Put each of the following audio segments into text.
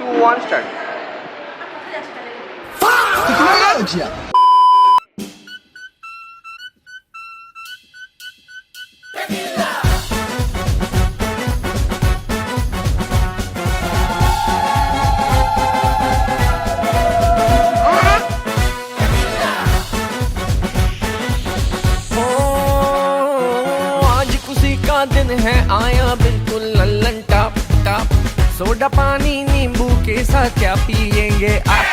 2, 1 start. आज खुशी का दिन है आया बिल्कुल लल्लन टॉप टॉप सोडा पानी नींबू के साथ क्या पिएंगे आप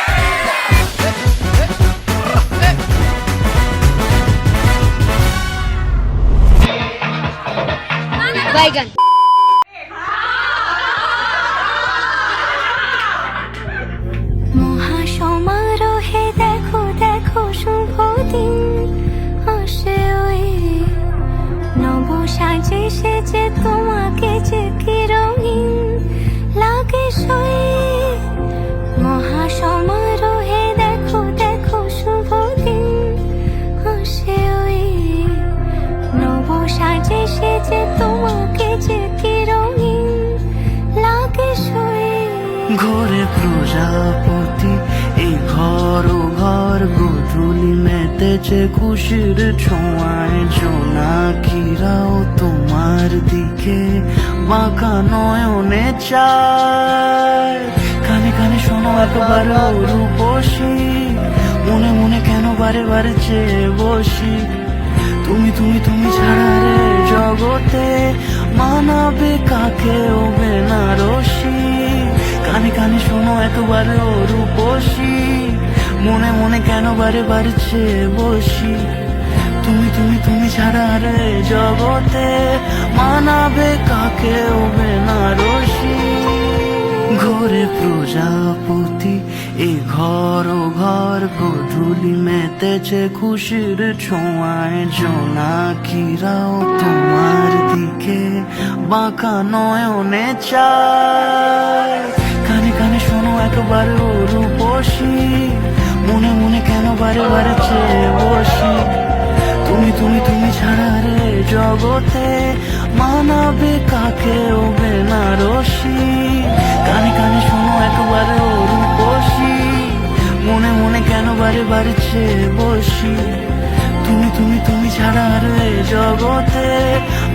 बैगन মহাসমারোহে দেখো দেখো শুভ দিন আসে ওই নব সাজে সেজে তোমাকে যে কি রঙিন লাগে সই মহাসমারোহে দেখো দেখো শুভ দিন আসে ওই নব সাজে সেজে তোমাকে যে কি রঙিন লাগে সই ঘরে প্রজাপতি এই ঘর ও ঘর গোধূলি মেতেছে খুশির ছোঁয়ায় জোনাকিরাও তোমার দিকে বাঁকা নয়নে চায় কানে কানে শোনো একবার রূপসী মনে মনে কেন বারে বারে চেয়ে বসি তুমি তুমি তুমি ছাড়া রে জগতে মানাবে কাকে ও বেনারসি কানে কানে শোনো একবার রূপসী মনে মনে কেন বারে বারে চেয়ে বসি তুমি তুমি তুমি ছাড়া রে জগতে মানাবে কাকে ও বেনারসি ঘরে প্রজাপতি এই ঘর ও ঘর গোধূলি মেতেছে খুশির ছোঁয়ায় জোনাকিরাও তোমার দিকে বাঁকা নয়নে চায় কানে কানে শোনো একবার রূপসী মনে মনে কেন বারে বারে চেয়ে বসি তুমি তুমি তুমি ছাড়া রে জগতে মানাবে কাকে ও বেনারসি কানে কানে শোনো একবার রূপসী মনে মনে কেন বারে বারে চেয়ে বসি তুমি তুমি তুমি ছাড়া রে জগতে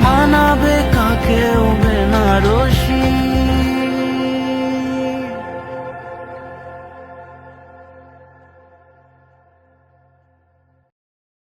মানাবে কাকে ও বেনারসি